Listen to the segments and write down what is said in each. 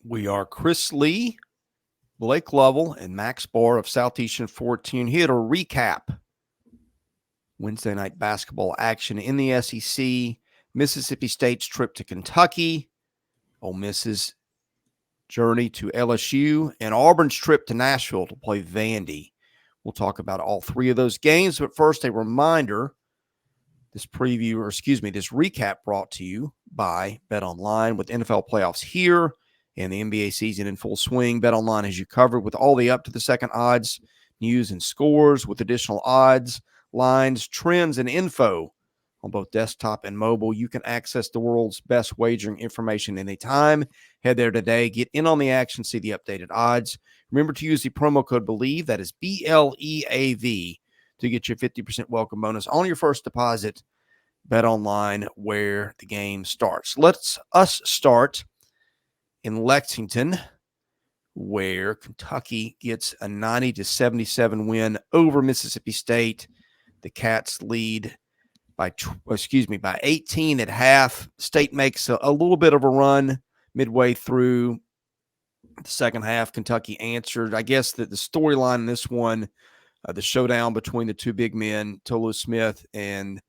We are Chris Lee, Blake Lovell, and Max Barr of Southeastern 14 here to recap Wednesday night basketball action in the SEC, Mississippi State's trip to Kentucky, Ole Miss's journey to LSU, and Auburn's trip to Nashville to play Vandy. We'll talk about all three of those games, but first a reminder, this recap brought to you by BetOnline with NFL playoffs here and the NBA season in full swing. BetOnline has you covered with all the up-to-the-second odds, news, and scores with additional odds, lines, trends, and info on both desktop and mobile. You can access the world's best wagering information anytime. Head there today. Get in on the action. See the updated odds. Remember to use the promo code BELIEVE, that is BLEAV, to get your 50% welcome bonus on your first deposit. BetOnline, where the game starts. Let's start in Lexington, where Kentucky gets a 90-77 win over Mississippi State. The Cats lead by 18 at half. State makes a little bit of a run midway through the second half. Kentucky answered. I guess that the storyline in this one, the showdown between the two big men, Tolu Smith and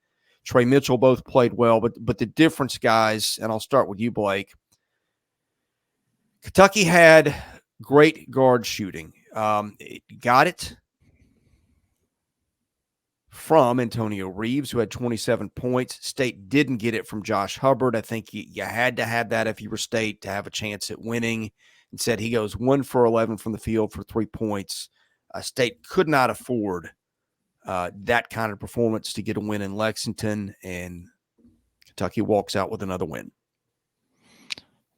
Trey Mitchell, both played well. But the difference, guys, and I'll start with you, Blake. Kentucky had great guard shooting. It got it from Antonio Reeves, who had 27 points. State didn't get it from Josh Hubbard. I think you had to have that if you were State to have a chance at winning. Instead, he goes 1 for 11 from the field for 3 points. State could not afford that kind of performance to get a win in Lexington, and Kentucky walks out with another win.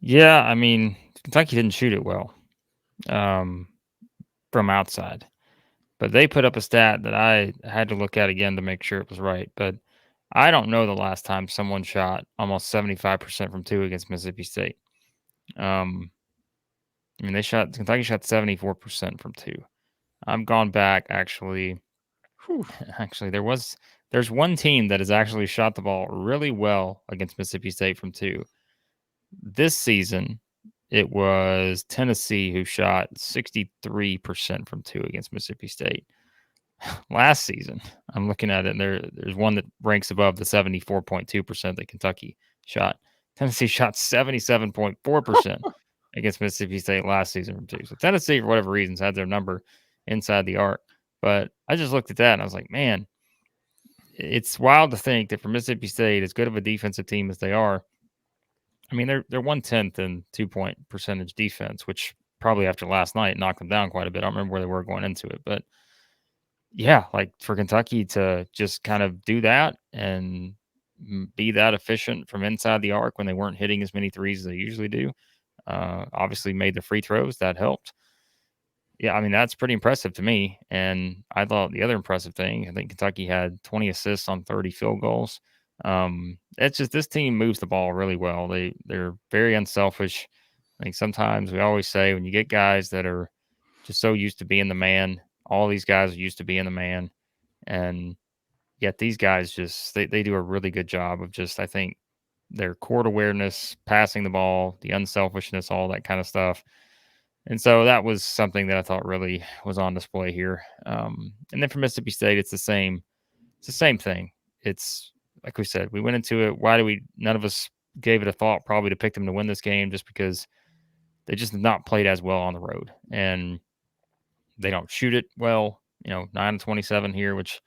Yeah, I mean, Kentucky didn't shoot it well from outside. But they put up a stat that I had to look at again to make sure it was right. But I don't know the last time someone shot almost 75% from two against Mississippi State. I mean, Kentucky shot 74% from two. I've gone back actually. Actually, there's one team that has actually shot the ball really well against Mississippi State from two. This season, it was Tennessee who shot 63% from two against Mississippi State. Last season, I'm looking at it, and there's one that ranks above the 74.2% that Kentucky shot. Tennessee shot 77.4% against Mississippi State last season from two. So Tennessee, for whatever reasons, had their number inside the arc. But I just looked at that, and I was like, man, it's wild to think that for Mississippi State, as good of a defensive team as they are, I mean, they're 1/10 in 2-point percentage defense, which probably after last night knocked them down quite a bit. I don't remember where they were going into it, but yeah, like for Kentucky to just kind of do that and be that efficient from inside the arc when they weren't hitting as many threes as they usually do, obviously made the free throws. That helped. Yeah, I mean, that's pretty impressive to me. And I thought the other impressive thing, I think Kentucky had 20 assists on 30 field goals. It's just this team moves the ball really well. They're very unselfish. I think sometimes we always say when you get guys that are just so used to being the man, all these guys are used to being the man, and yet these guys just they do a really good job of just, I think, their court awareness, passing the ball, the unselfishness, all that kind of stuff. And so that was something that I thought really was on display here. And then for Mississippi State, it's the same thing. It's like we said, we went into it. None of us gave it a thought probably to pick them to win this game just because they just have not played as well on the road. And they don't shoot it well, 9-27 here, which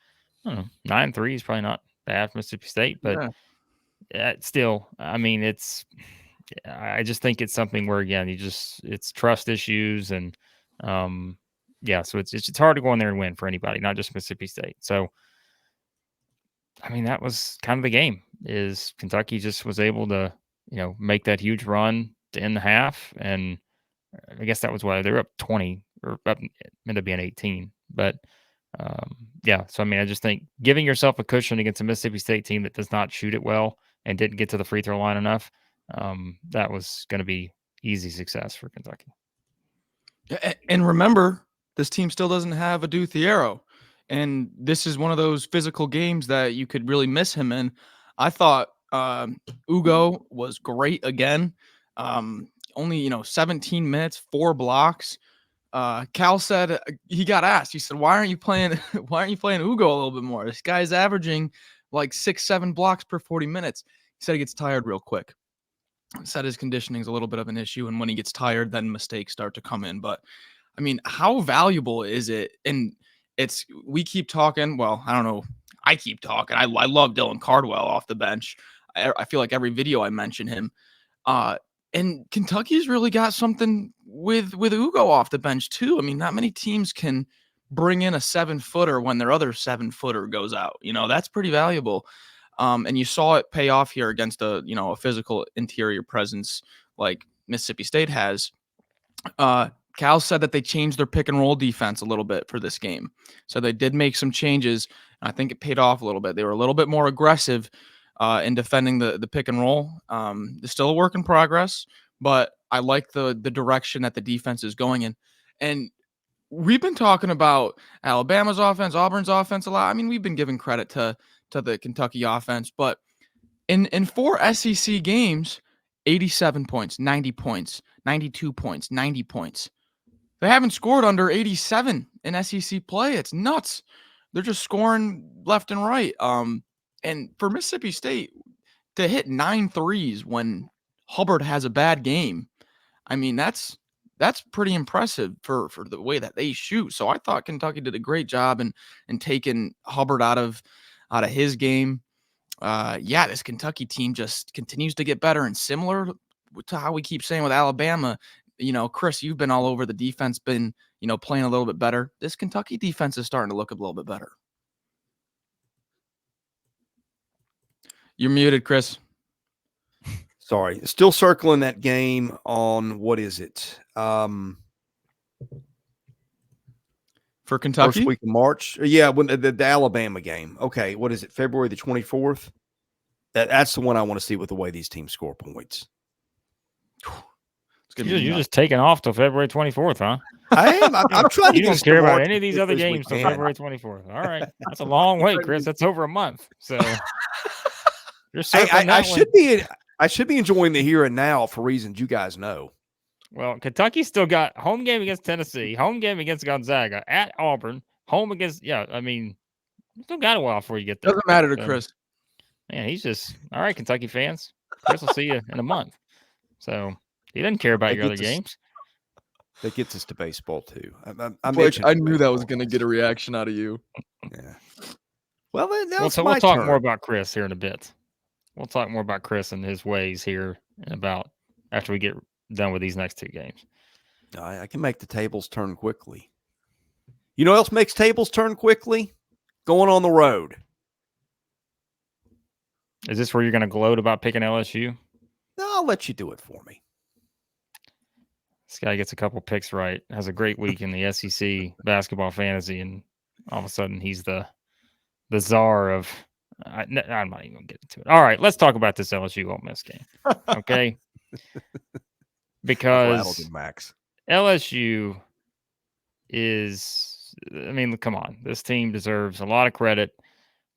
I don't know, 9-3 is probably not bad for Mississippi State, but still, I mean, I just think it's something where, again, it's trust issues. And so it's hard to go in there and win for anybody, not just Mississippi State. So, I mean, that was kind of the game, is Kentucky just was able to, make that huge run to end the half. And I guess that was why they're up 20 or up, ended up being 18. But so, I mean, I just think giving yourself a cushion against a Mississippi State team that does not shoot it well and didn't get to the free throw line enough, that was going to be easy success for Kentucky. And remember, this team still doesn't have a Adu Thiero. And this is one of those physical games that you could really miss him in. I thought Ugo was great again. only 17 minutes, 4 blocks. Cal said he got asked. He said, "Why aren't you playing? Why aren't you playing Ugo a little bit more? This guy's averaging like 6-7 blocks per 40 minutes." He said he gets tired real quick. He said his conditioning is a little bit of an issue, and when he gets tired, then mistakes start to come in. But I mean, how valuable is it? And we keep talking. Well, I don't know. I keep talking. I love Dylan Cardwell off the bench. I feel like every video I mention him. And Kentucky's really got something with Ugo off the bench too. I mean, not many teams can bring in a 7-footer when their other 7-footer goes out. That's pretty valuable. And you saw it pay off here against a physical interior presence like Mississippi State has. Cal said that they changed their pick and roll defense a little bit for this game. So they did make some changes. And I think it paid off a little bit. They were a little bit more aggressive in defending the pick and roll. It's still a work in progress, but I like the direction that the defense is going in. And we've been talking about Alabama's offense, Auburn's offense a lot. I mean, we've been giving credit to the Kentucky offense, but in 4 SEC games, 87 points, 90 points, 92 points, 90 points. They haven't scored under 87 in SEC play. It's nuts. They're just scoring left and right. And for Mississippi State to hit 9 threes when Hubbard has a bad game, I mean, that's pretty impressive for the way that they shoot. So I thought Kentucky did a great job in taking Hubbard out of his game. This Kentucky team just continues to get better, and similar to how we keep saying with Alabama, Chris, you've been all over the defense, been, playing a little bit better. This Kentucky defense is starting to look a little bit better. You're muted, Chris. Sorry. Still circling that game on, what is it? For Kentucky? First week of March. Yeah, when the Alabama game. Okay, what is it? February the 24th? That's the one I want to see with the way these teams score points. You're just taking off till February 24th, huh? I am. I'm trying to. You don't care about any of these other games till February 24th. All right, that's a long wait, Chris. That's over a month. So you're I should be enjoying the here and now for reasons you guys know. Well, Kentucky still got home game against Tennessee, home game against Gonzaga, at Auburn, home against I mean, still got a while before you get there. Doesn't matter to Chris. Man, he's just all right. Kentucky fans, Chris will see you in a month. So. He doesn't care about your other games. That gets us to baseball too. I knew that was going to get a reaction out of you. Yeah. Well, we'll talk more about Chris here in a bit. We'll talk more about Chris and his ways here after we get done with these next 2 games. I can make the tables turn quickly. You know what else makes tables turn quickly? Going on the road. Is this where you're going to gloat about picking LSU? No, I'll let you do it for me. This guy gets a couple picks right, has a great week in the SEC basketball fantasy, and all of a sudden he's the czar of I'm not even going to get into it. All right, let's talk about this LSU Ole Miss game, okay? Because Max. LSU is, I mean, come on. This team deserves a lot of credit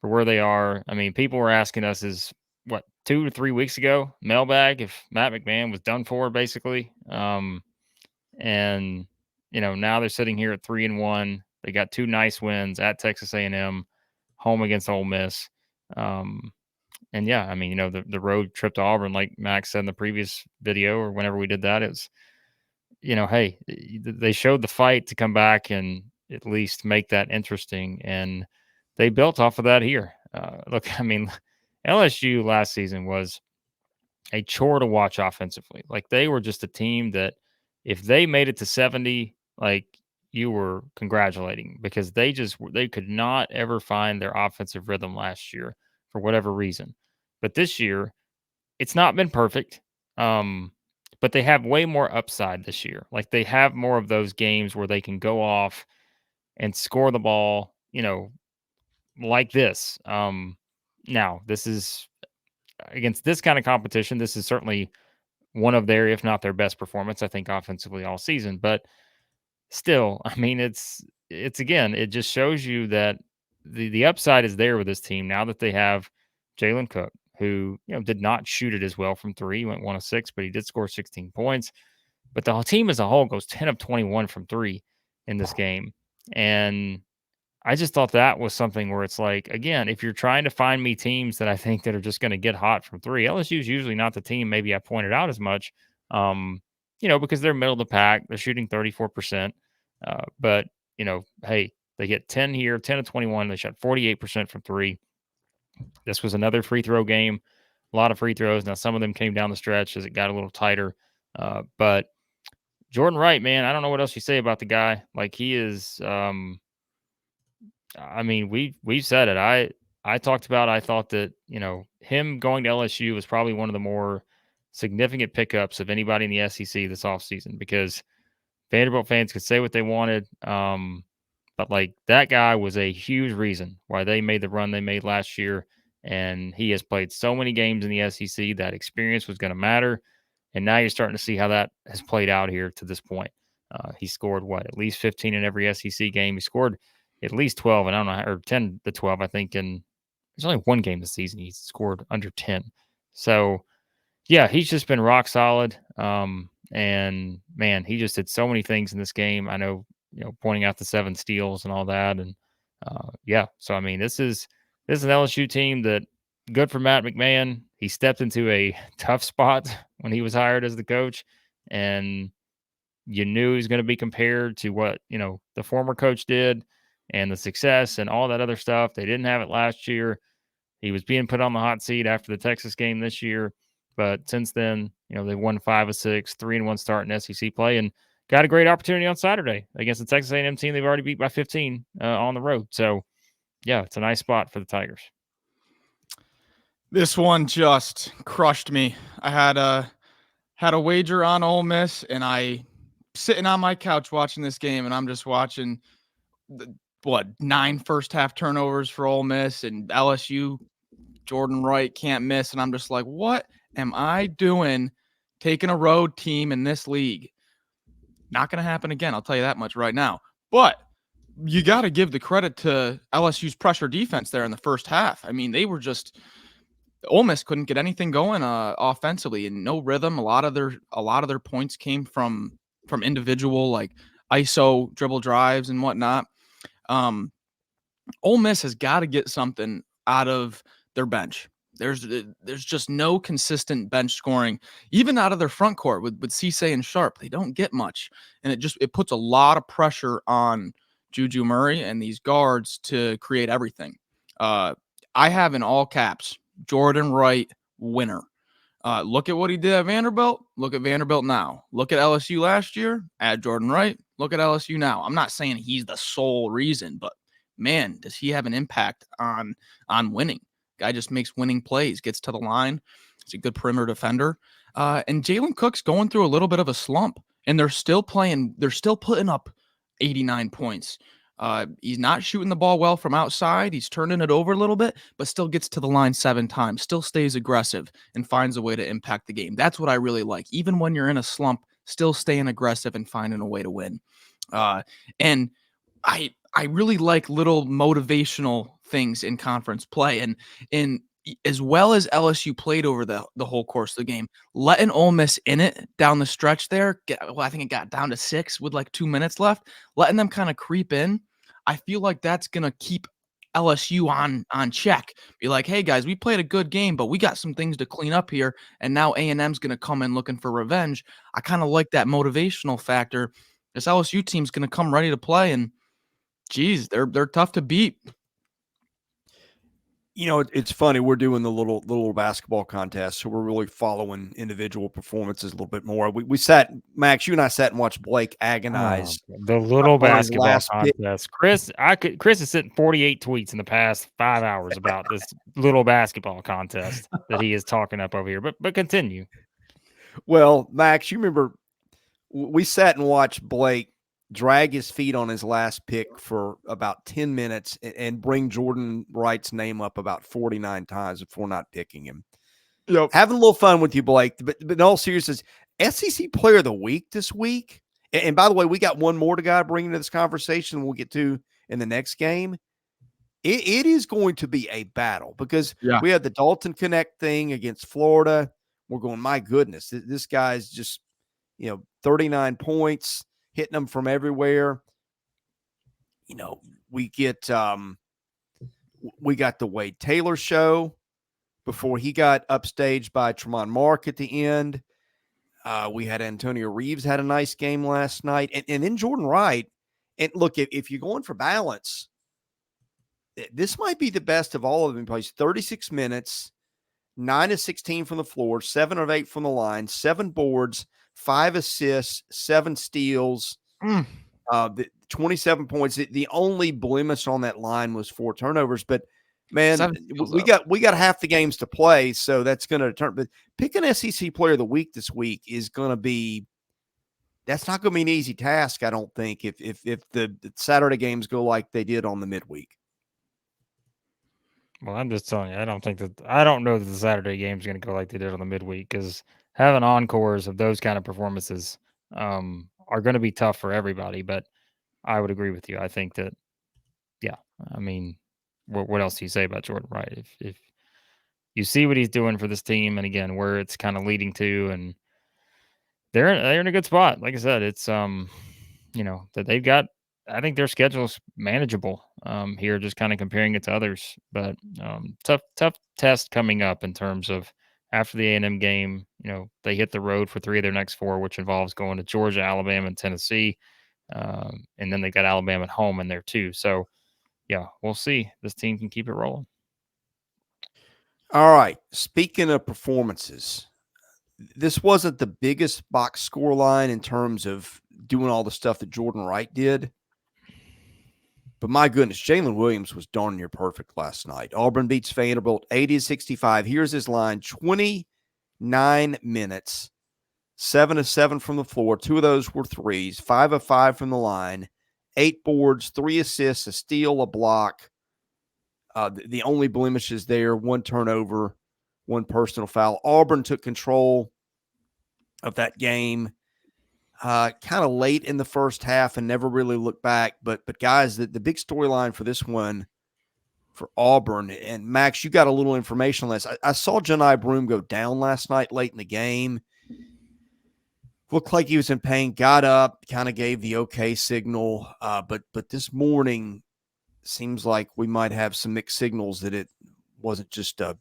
for where they are. I mean, people were asking us 2 to 3 weeks ago, mailbag, if Matt McMahon was done for, basically. And now they're sitting here at 3-1. They got 2 nice wins at Texas A&M, home against Ole Miss. And yeah, I mean, the road trip to Auburn, like Max said in the previous video or whenever we did that, it's, hey, they showed the fight to come back and at least make that interesting. And they built off of that here. Look, I mean, LSU last season was a chore to watch offensively. Like, they were just a team that if they made it to 70, like, you were congratulating, because they could not ever find their offensive rhythm last year for whatever reason. But this year, it's not been perfect. But they have way more upside this year. Like, they have more of those games where they can go off and score the ball, like this. Now, this is against this kind of competition. This is certainly one of their, if not their best performance, I think, offensively all season. But still, I mean, it's again, it just shows you that the upside is there with this team now that they have Jalen Cook, who, did not shoot it as well from three. He went 1 of 6, but he did score 16 points. But the whole team as a whole goes 10 of 21 from three in this game. And I just thought that was something where it's like, again, if you're trying to find me teams that I think that are just going to get hot from three, LSU is usually not the team maybe I pointed out as much, because they're middle of the pack. They're shooting 34%. But, hey, they get 10 here, 10 of 21. They shot 48% from three. This was another free throw game, a lot of free throws. Now, some of them came down the stretch as it got a little tighter. But Jordan Wright, man, I don't know what else you say about the guy. Like, he is, we've said it. I talked about, I thought that, him going to LSU was probably one of the more significant pickups of anybody in the SEC this offseason, because Vanderbilt fans could say what they wanted. But like, that guy was a huge reason why they made the run they made last year. And he has played so many games in the SEC. That experience was going to matter. And now you're starting to see how that has played out here to this point. He scored at least 15 in every SEC game. He scored at least 12, and I don't know, or 10 to 12, I think. And there's only one game this season he scored under 10. So, yeah, he's just been rock solid. And man, he just did so many things in this game. I know, pointing out the 7 steals and all that. And so I mean, this is an LSU team that, good for Matt McMahon. He stepped into a tough spot when he was hired as the coach, and you knew he was going to be compared to what, the former coach did and the success and all that other stuff. They didn't have it last year. He was being put on the hot seat after the Texas game this year. But since then, they won 5 of 6, 3-1 start in SEC play, and got a great opportunity on Saturday against the Texas A&M team they've already beat by 15 on the road. So, yeah, it's a nice spot for the Tigers. This one just crushed me. I had a wager on Ole Miss, and I sitting on my couch watching this game, and I'm just watching 9 first half turnovers for Ole Miss, and LSU, Jordan Wright can't miss, and I'm just like, what am I doing taking a road team in this league? Not going to happen again, I'll tell you that much right now. But you got to give the credit to LSU's pressure defense there in the first half. I mean, they were just, Ole Miss couldn't get anything going offensively, and no rhythm. A lot of their points came from individual, like, ISO dribble drives and whatnot. Ole Miss has got to get something out of their bench. There's just no consistent bench scoring, even out of their front court with Cisse and Sharp. They don't get much, and it puts a lot of pressure on Juju Murray and these guards to create everything. I have in all caps, Jordan Wright, winner. Look at what he did at Vanderbilt. Look at Vanderbilt now. Look at LSU last year. Add Jordan Wright. Look at LSU now. I'm not saying he's the sole reason, but man, does he have an impact on winning. Guy just makes winning plays, gets to the line. He's a good perimeter defender. And Jalen Cook's going through a little bit of a slump, and they're still putting up 89 points. He's not shooting the ball well from outside. He's turning it over a little bit, but still gets to the line 7 times, still stays aggressive and finds a way to impact the game. That's what I really like. Even when you're in a slump, still staying aggressive and finding a way to win. And I really like little motivational things in conference play. And as well as LSU played over the whole course of the game, letting Ole Miss in it down the stretch there, I think it got down to 6 with like 2 minutes left, letting them kind of creep in. I feel like that's going to keep LSU on check. Be like, hey, guys, we played a good game, but we got some things to clean up here, and now A&M's going to come in looking for revenge. I kind of like that motivational factor. This LSU team's going to come ready to play, and geez, they're tough to beat. It's funny. We're doing the little basketball contest, so we're really following individual performances a little bit more. We sat, Max, you and I sat and watched Blake agonize. The little basketball contest. Chris has sent 48 tweets in the past 5 hours about this little basketball contest that he is talking up over here. But continue. Well, Max, you remember we sat and watched Blake drag his feet on his last pick for about 10 minutes and bring Jordan Wright's name up about 49 times before not picking him. Yep. Having a little fun with you, Blake. But in all seriousness, SEC Player of the Week this week. And by the way, we got one more to bring into this conversation we'll get to in the next game. it is going to be a battle because Yeah. we had the Dalton Connect thing against Florida. We're going, my goodness, this guy's just, 39 points, hitting them from everywhere. We got the Wade Taylor show before he got upstaged by Tremont Mark at the end. We had Antonio Reeves had a nice game last night. And then Jordan Wright. And look, if you're going for balance, this might be the best of all of them. He plays 36 minutes, 9 of 16 from the floor, 7 of 8 from the line, 7 boards, 5 assists, 7 steals, 27 points. The only blemish on that line was 4 turnovers. But, man, we got half the games to play, so that's going to determine. But picking SEC Player of the Week this week is going to be – that's not going to be an easy task, I don't think, if the Saturday games go like they did on the midweek. Well, I'm just telling you, I don't know that the Saturday game is going to go like they did on the midweek, because having encores of those kind of performances are going to be tough for everybody. But I would agree with you. I think that, yeah, I mean, what else do you say about Jordan Wright? If you see what he's doing for this team, and again, where it's kind of leading to, and they're in a good spot. Like I said, it's that they've got. I think their schedule's manageable here, just kind of comparing it to others. But tough test coming up in terms of after the A&M game. They hit the road for 3 of their next 4, which involves going to Georgia, Alabama, and Tennessee. And then they got Alabama at home in there too. So, yeah, we'll see. This team can keep it rolling. All right. Speaking of performances, this wasn't the biggest box score line in terms of doing all the stuff that Jordan Wright did. But my goodness, Jaylin Williams was darn near perfect last night. Auburn beats Vanderbilt 80-65. Here's his line: 29 minutes, 7 of 7 from the floor. 2 of those were threes. 5 of 5 from the line. 8 boards, 3 assists, a steal, a block. The only blemishes there: 1 turnover, 1 personal foul. Auburn took control of that game kind of late in the first half and never really looked back. But guys, the big storyline for this one for Auburn, and Max, you got a little information on this. I saw Johni Broome go down last night late in the game. Looked like he was in pain, got up, kind of gave the okay signal. But this morning seems like we might have some mixed signals that it wasn't just a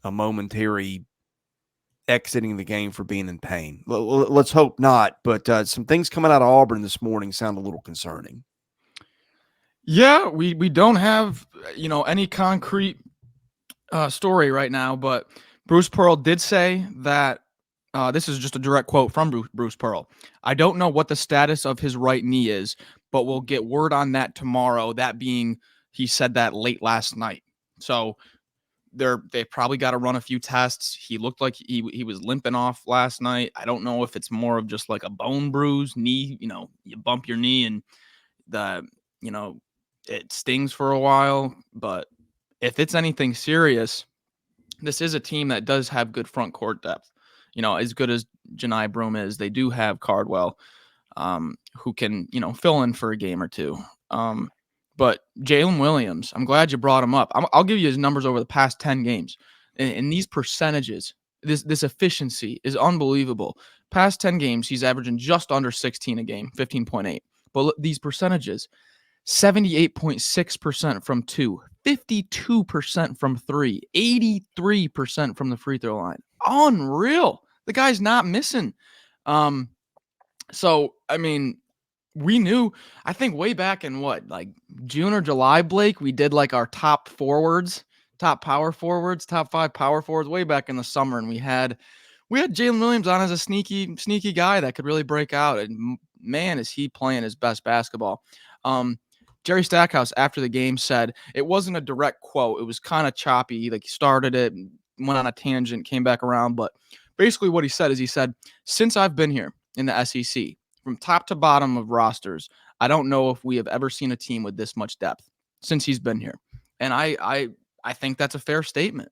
momentary exiting the game for being in pain. Let's hope not. But some things coming out of Auburn this morning sound a little concerning. Yeah, we don't have any concrete story right now, but Bruce Pearl did say that this is just a direct quote from Bruce Pearl. "I don't know what the status of his right knee is, but we'll get word on that tomorrow." That being, he said that late last night. So they probably got to run a few tests. He looked like he was limping off last night. I don't know if it's more of just like a bone bruise, knee, you bump your knee and it stings for a while. But if it's anything serious, this is a team that does have good front court depth. As good as Johni Broome is, they do have Cardwell, who can, fill in for a game or two. But Jaylin Williams, I'm glad you brought him up. I'll give you his numbers over the past 10 games. And these percentages, this efficiency is unbelievable. Past 10 games, he's averaging just under 16 a game, 15.8. But look, these percentages, 78.6% from 2, 52% from 3, 83% from the free throw line. Unreal. The guy's not missing. So, I mean, we knew, I think way back in June or July, Blake, we did our top forwards, top power forwards, top 5 power forwards way back in the summer. And we had Jaylin Williams on as a sneaky guy that could really break out. And man, is he playing his best basketball. Jerry Stackhouse after the game said, it wasn't a direct quote. It was kind of choppy. He started it, went on a tangent, came back around. But basically what he said, since I've been here in the SEC, from top to bottom of rosters, I don't know if we have ever seen a team with this much depth since he's been here. And I think that's a fair statement.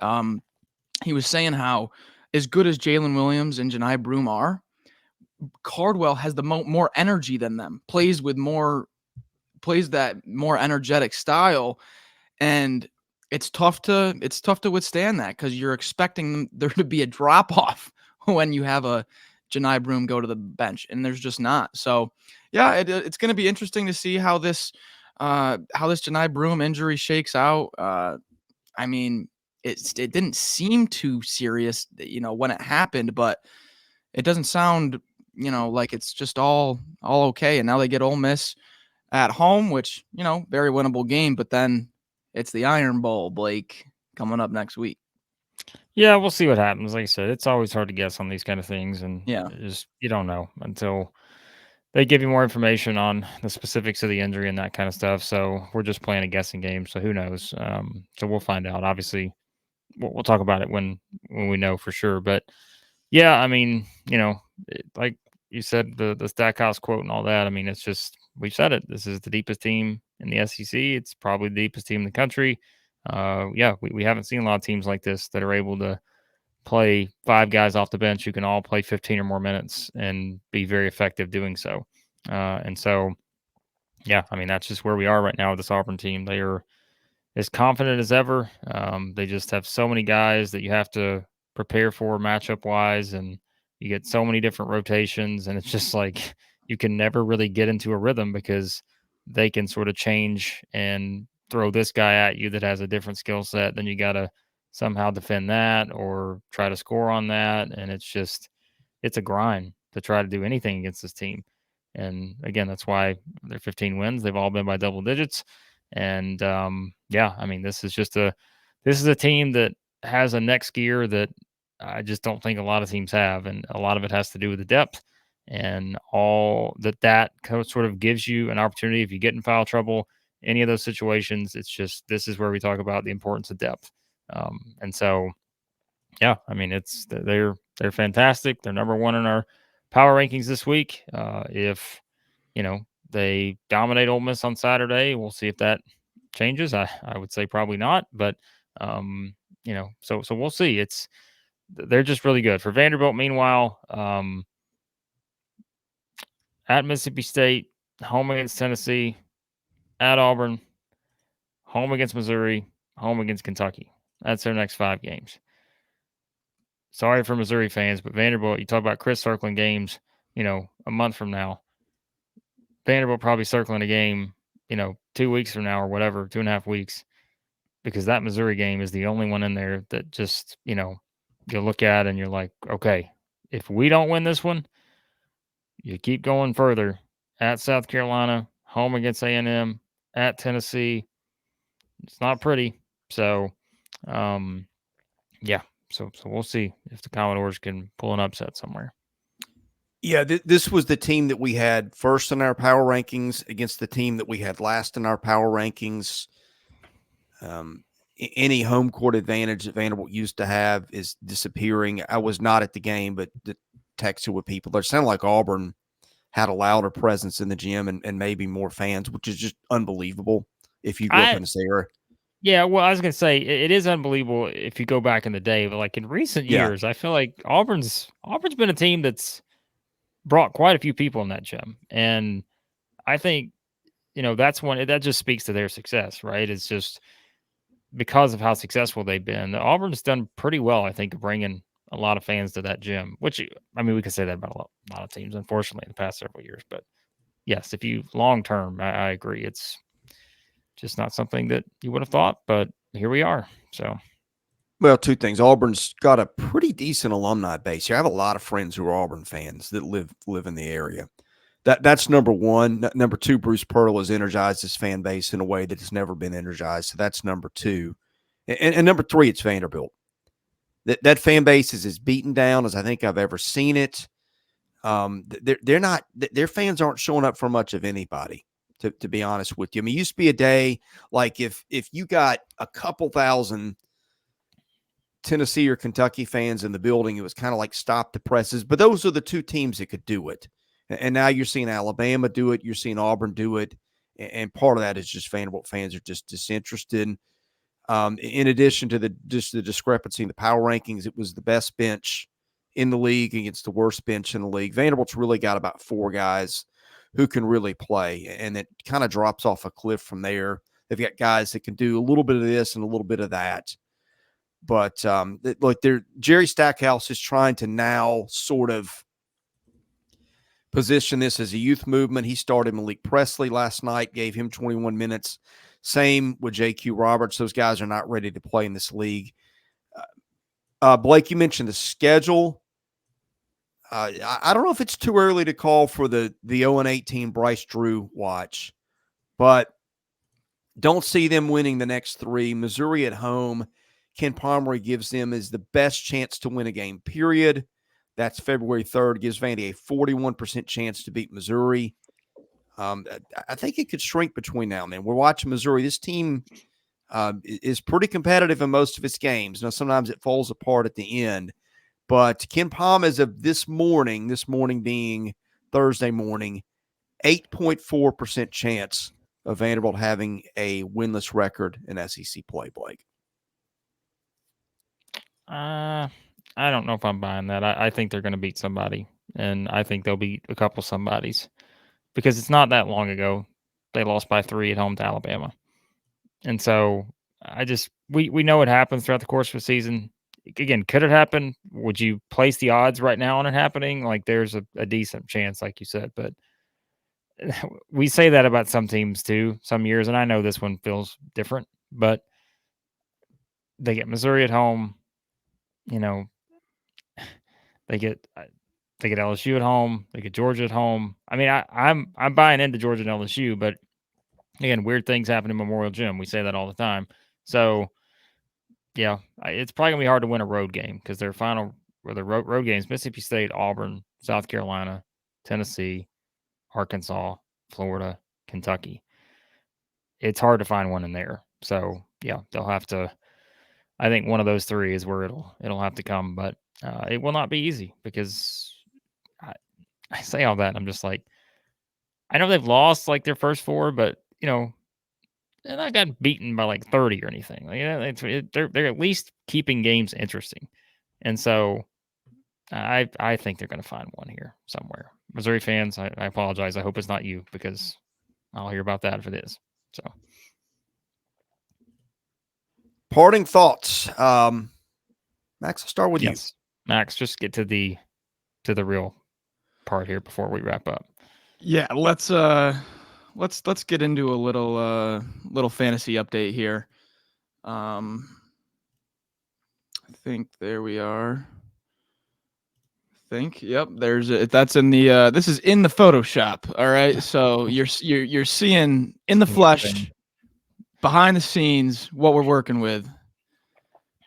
He was saying how, as good as Jaylin Williams and Johni Broome are, Cardwell has the more energy than them, plays with more that more energetic style, and it's tough to withstand that because you're expecting there to be a drop off when you have a Johni Broome go to the bench, and there's just not. So yeah, it's going to be interesting to see how this Johni Broome injury shakes out. I mean, it didn't seem too serious, when it happened, but it doesn't sound, like it's just all okay. And now they get Ole Miss at home, which, very winnable game, but then it's the Iron Bowl, Blake, coming up next week. Yeah, we'll see what happens. Like I said, it's always hard to guess on these kind of things, and Yeah. you don't know until they give you more information on the specifics of the injury and that kind of stuff. So we're just playing a guessing game. So who knows? So we'll find out. Obviously, we'll talk about it when we know for sure. But yeah, I mean, like you said, the Stackhouse quote and all that. I mean, it's just, we've said it. This is the deepest team in the SEC. It's probably the deepest team in the country. Yeah, we haven't seen a lot of teams like this that are able to play 5 guys off the bench who can all play 15 or more minutes and be very effective doing so. And so, yeah, I mean, that's just where we are right now with this Auburn team. They are as confident as ever. They just have so many guys that you have to prepare for matchup wise, and you get so many different rotations, and it's just like you can never really get into a rhythm because they can sort of change and throw this guy at you that has a different skill set. Then you got to somehow defend that or try to score on that. And it's a grind to try to do anything against this team. And again, that's why they're 15 wins. They've all been by double digits. And yeah, I mean, this is a team that has a next gear that I just don't think a lot of teams have. And a lot of it has to do with the depth and all that sort of gives you an opportunity. If you get in foul trouble, any of those situations, it's just, this is where we talk about the importance of depth. And so, yeah, I mean, they're fantastic. They're number 1 in our power rankings this week. If, they dominate Ole Miss on Saturday, we'll see if that changes. I would say probably not, but, so we'll see. They're just really good. For Vanderbilt, meanwhile, at Mississippi State, home against Tennessee, at Auburn, home against Missouri, home against Kentucky. That's their next 5 games. Sorry for Missouri fans, but Vanderbilt, you talk about Chris circling games, a month from now. Vanderbilt probably circling a game, 2 weeks from now or whatever, 2.5 weeks, because that Missouri game is the only one in there that just, you look at and you're like, okay, if we don't win this one, you keep going further. At South Carolina, home against A&M, at Tennessee. It's not pretty. So, yeah. So we'll see if the Commodores can pull an upset somewhere. Yeah, this was the team that we had first in our power rankings against the team that we had last in our power rankings. Any home court advantage that Vanderbilt used to have is disappearing. I was not at the game, but texted with people. It sounded like Auburn had a louder presence in the gym and maybe more fans, which is just unbelievable if you grew up in this era. Yeah, well, I was going to say, it is unbelievable if you go back in the day, but like in recent years, I feel like Auburn's been a team that's brought quite a few people in that gym. And I think, that just speaks to their success, right? It's just because of how successful they've been. Auburn's done pretty well, I think, of bringing a lot of fans to that gym, which, I mean, we could say that about a lot of teams, unfortunately, in the past several years. But yes, if you long-term, I agree. It's just not something that you would have thought, but here we are. So, well, 2 things. Auburn's got a pretty decent alumni base here. I have a lot of friends who are Auburn fans that live in the area. That's number 1. Number 2, Bruce Pearl has energized his fan base in a way that has never been energized. So that's number 2. And number 3, it's Vanderbilt. That fan base is as beaten down as I think I've ever seen it. Their fans aren't showing up for much of anybody, to be honest with you. I mean, it used to be a day like if you got a couple thousand Tennessee or Kentucky fans in the building, it was kind of like stop the presses. But those are the 2 teams that could do it. And now you're seeing Alabama do it. You're seeing Auburn do it. And part of that is just Vanderbilt fans are just disinterested. In addition to the discrepancy in the power rankings, it was the best bench in the league against the worst bench in the league. Vanderbilt's really got about 4 guys who can really play, and it kind of drops off a cliff from there. They've got guys that can do a little bit of this and a little bit of that. But look, Jerry Stackhouse is trying to now sort of position this as a youth movement. He started Malik Presley last night, gave him 21 minutes. Same with J.Q. Roberts. Those guys are not ready to play in this league. Blake, you mentioned the schedule. I don't know if it's too early to call for the 0-18 Bryce Drew watch, but don't see them winning the next three. Missouri at home, Ken Pomeroy gives them is the best chance to win a game, period. That's February 3rd. Gives Vandy a 41% chance to beat Missouri. I think it could shrink between now and then. We're watching Missouri. This team is pretty competitive in most of its games. Now, sometimes it falls apart at the end. But Ken Pom, as of this morning being Thursday morning, 8.4% chance of Vanderbilt having a winless record in SEC play, Blake. I don't know if I'm buying that. I think they're going to beat somebody, and I think they'll beat a couple somebodies because it's not that long ago they lost by 3 at home to Alabama. And so we know what happens throughout the course of the season. Again, could it happen? Would you place the odds right now on it happening? Like there's a decent chance, like you said, but we say that about some teams too, some years, and I know this one feels different, but they get Missouri at home, you know, they get LSU at home, they get Georgia at home. I mean, I'm buying into Georgia and LSU, but again, weird things happen in Memorial Gym. We say that all the time. So yeah, it's probably gonna be hard to win a road game because their road games: Mississippi State, Auburn, South Carolina, Tennessee, Arkansas, Florida, Kentucky. It's hard to find one in there. So yeah, they'll have to. I think one of those three is where it'll have to come, but it will not be easy because I say all that and I'm just like, I know they've lost like their first 4, but you know, they're not got beaten by like 30 or anything. Like, they're at least keeping games interesting, and so I think they're going to find one here somewhere. Missouri fans, I apologize. I hope it's not you because I'll hear about that if it is. So, parting thoughts, Max. I'll start with you. Max. Just get to the real part here before we wrap up. Yeah, let's get into a little fantasy update here. I think there we are. Yep, that's in the this is in the Photoshop. All right, so you're seeing in the flesh, behind the scenes, what we're working with.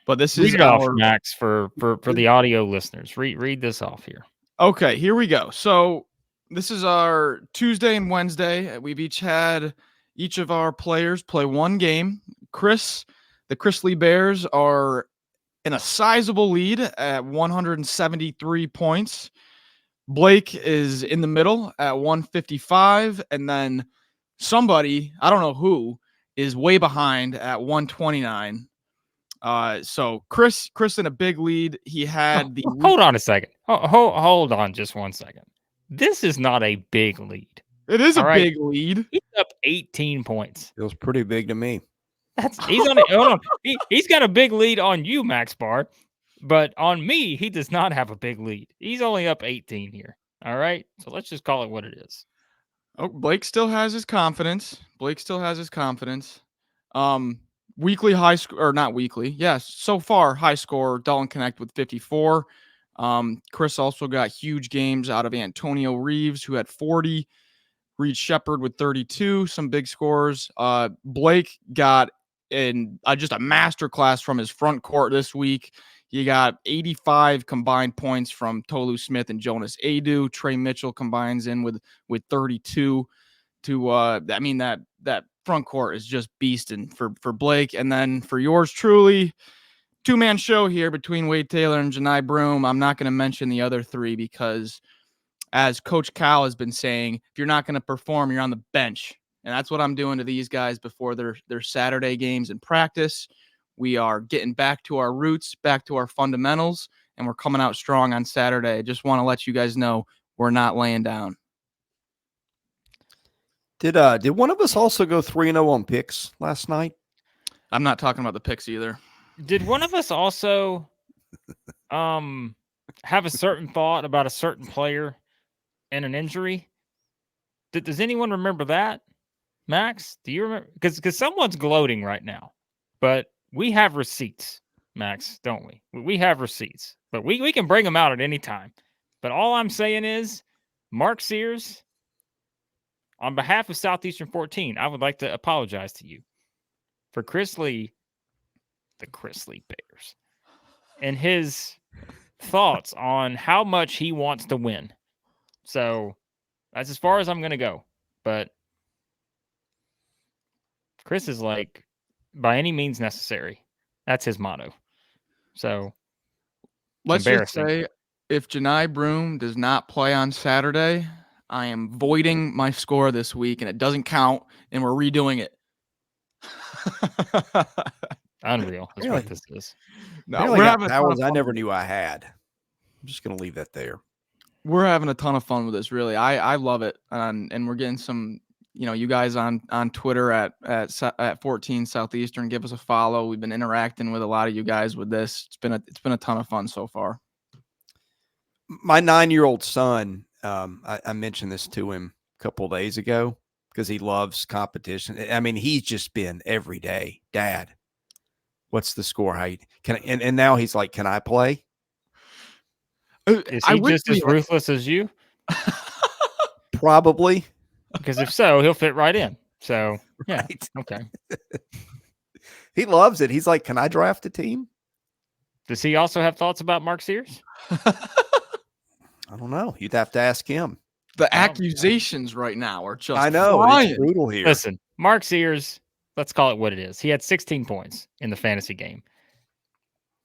But this is off, Max, for the audio listeners. Read this off here. Okay, here we go. So this is our Tuesday and Wednesday. We've each of our players play one game. The Chris Lee Bears are in a sizable lead at 173 points. Blake is in the middle at 155. And then somebody, I don't know who, is way behind at 129. So Chris in a big lead. He had hold on a second. Hold on just 1 second. This is not a big lead. It is a big lead. He's up 18 points. Feels pretty big to me. Hold on. He's got a big lead on you, Max Barr, but on me, he does not have a big lead. He's only up 18 here. All right. So let's just call it what it is. Oh, Blake still has his confidence. Weekly high score, or not weekly. Yes. So far, high score, Dalton Connect with 54. Chris also got huge games out of Antonio Reeves, who had 40. Reed Shepard with 32, some big scores. Blake got in just a masterclass from his front court this week. He got 85 combined points from Tolu Smith and Jonas Adu. Trey Mitchell combines in with 32. That front court is just beasting for Blake. And then for yours truly, 2-man show here between Wade Taylor and Johni Broome. I'm not going to mention the other 3 because, as Coach Cal has been saying, if you're not going to perform, you're on the bench. And that's what I'm doing to these guys before their Saturday games in practice. We are getting back to our roots, back to our fundamentals, and we're coming out strong on Saturday. Just want to let you guys know we're not laying down. Did one of us also go 3-0 on picks last night? I'm not talking about the picks either. Did one of us also have a certain thought about a certain player and an injury? Does anyone remember that? Max, do you remember? Because someone's gloating right now, but we have receipts, Max, don't we? We have receipts, but we can bring them out at any time. But all I'm saying is, Mark Sears, on behalf of Southeastern 14, I would like to apologize to you for Chris Lee, the Chris Lee Bears, and his thoughts on how much he wants to win. So that's as far as I'm going to go. But Chris is like, by any means necessary. That's his motto. So Let's just embarrassing. say if Johni Broome does not play on Saturday, I am voiding my score this week, and it doesn't count, and we're redoing it. Unreal is Really? what this is. No, Apparently we're got having a ton of powers I fun never with it. knew I had. I'm just going to leave that there. We're having a ton of fun with this, really. I love it, and we're getting some. You guys on Twitter at 14 Southeastern, give us a follow. We've been interacting with a lot of you guys with this. It's been a ton of fun so far. My 9-year-old son, I mentioned this to him a couple of days ago because he loves competition. I mean, he's just been every day, Dad, what's the score? How you, can I, and now he's like, can I play? Is he just as ruthless as you? Probably. Because if so, he'll fit right in. So, yeah. Right. Okay. He loves it. He's like, can I draft a team? Does he also have thoughts about Mark Sears? I don't know. You'd have to ask him. The accusations right now are just I know. flying. It's brutal here. Listen, Mark Sears, let's call it what it is. He had 16 points in the fantasy game.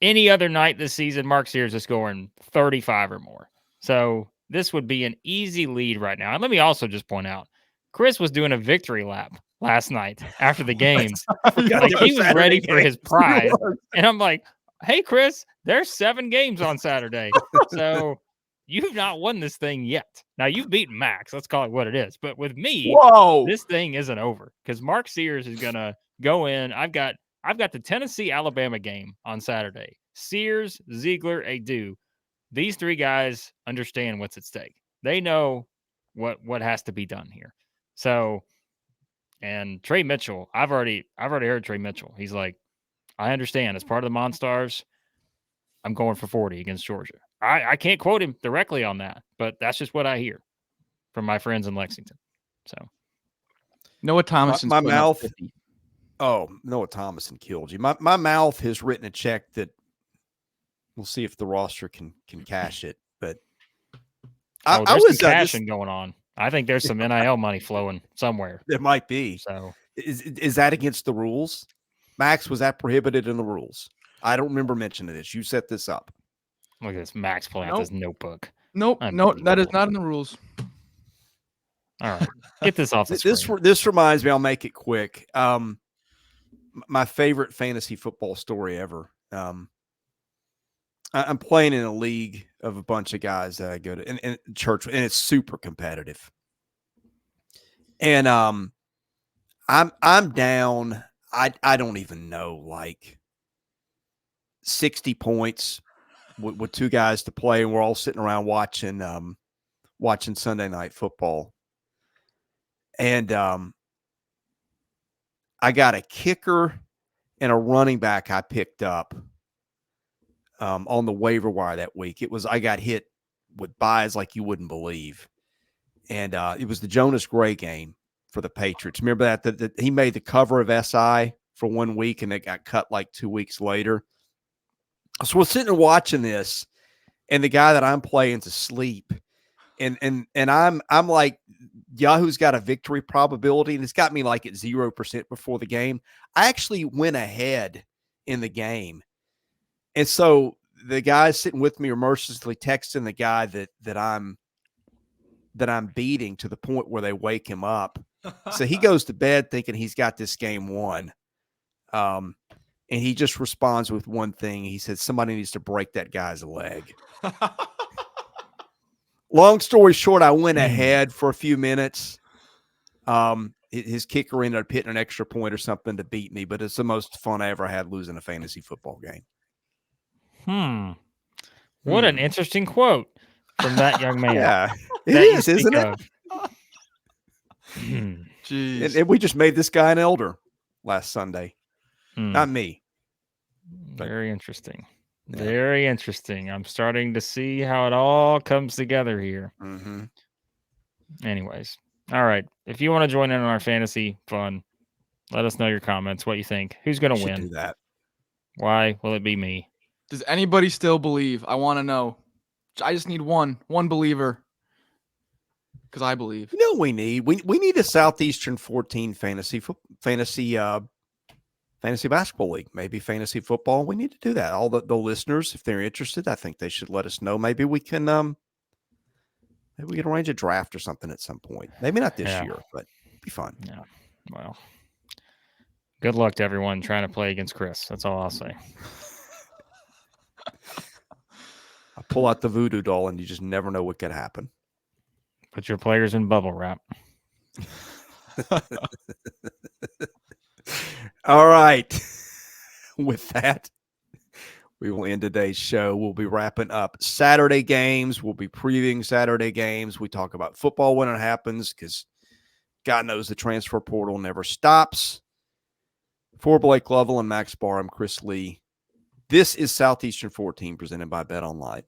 Any other night this season, Mark Sears is scoring 35 or more. So this would be an easy lead right now. And let me also just point out, Chris was doing a victory lap last night after the game. Like he was ready for his prize. And I'm like, hey, Chris, there's 7 games on Saturday. So you've not won this thing yet. Now you've beaten Max. Let's call it what it is. But with me, this thing isn't over because Mark Sears is going to go in. I've got the Tennessee-Alabama game on Saturday. Sears, Ziegler, Adu. These 3 guys understand what's at stake. They know what has to be done here. So, and Trey Mitchell, I've already heard Trey Mitchell. He's like, I understand. As part of the Monstars, I'm going for 40 against Georgia. I can't quote him directly on that, but that's just what I hear from my friends in Lexington. So, Noah Thomason's my putting up mouth. 50. Oh, Noah Thomason killed you. My mouth has written a check that we'll see if the roster can cash it. But there's I was some cashing going on. I think there's some NIL money flowing somewhere. There might be. So is that against the rules? Max, was that prohibited in the rules? I don't remember mentioning this. You set this up. Look at this Max pulling out this notebook. Nope, that is not in the rules. All right, get this off the screen. This reminds me. I'll make it quick. My favorite fantasy football story ever. I'm playing in a league of a bunch of guys that I go to in church, and it's super competitive. And I'm down. I don't even know, like 60 points with 2 guys to play, and we're all sitting around watching Sunday Night Football. And I got a kicker and a running back I picked up on the waiver wire that week. I got hit with buys like you wouldn't believe. And it was the Jonas Gray game for the Patriots. Remember that he made the cover of SI for 1 week and it got cut like 2 weeks later. So we're sitting and watching this, and the guy that I'm playing's asleep. And I'm like, Yahoo's got a victory probability, and it's got me like at 0% before the game. I actually went ahead in the game. And so the guys sitting with me are mercilessly texting the guy that I'm beating to the point where they wake him up. So he goes to bed thinking he's got this game won. And he just responds with one thing. He said, somebody needs to break that guy's leg. Long story short, I went ahead for a few minutes. His kicker ended up hitting an extra point or something to beat me, but it's the most fun I ever had losing a fantasy football game. What an interesting quote from that young man. Yeah, it that you is, speak isn't it? of. Jeez. And we just made this guy an elder last Sunday. Hmm. Not me. Very interesting. Yeah. Very interesting. I'm starting to see how it all comes together here. Mm-hmm. Anyways, all right. If you want to join in on our fantasy fun, let us know your comments. What you think? Who's going to Do win? that. Why will it be me? Does anybody still believe? I want to know. I just need one believer. Because I believe. You know what we need? We need a Southeastern 14 fantasy basketball league, maybe fantasy football. We need to do that. All the listeners, if they're interested, I think they should let us know. Maybe we can arrange a draft or something at some point. Maybe not this year, but it'd be fun. Yeah. Well, good luck to everyone trying to play against Chris. That's all I'll say. I pull out the voodoo doll and you just never know what could happen. Put your players in bubble wrap. All right. With that, we will end today's show. We'll be wrapping up Saturday games. We'll be previewing Saturday games. We talk about football when it happens because God knows the transfer portal never stops. For Blake Lovell and Max Barr, I'm Chris Lee. This is Southeastern 14 presented by Bet Online.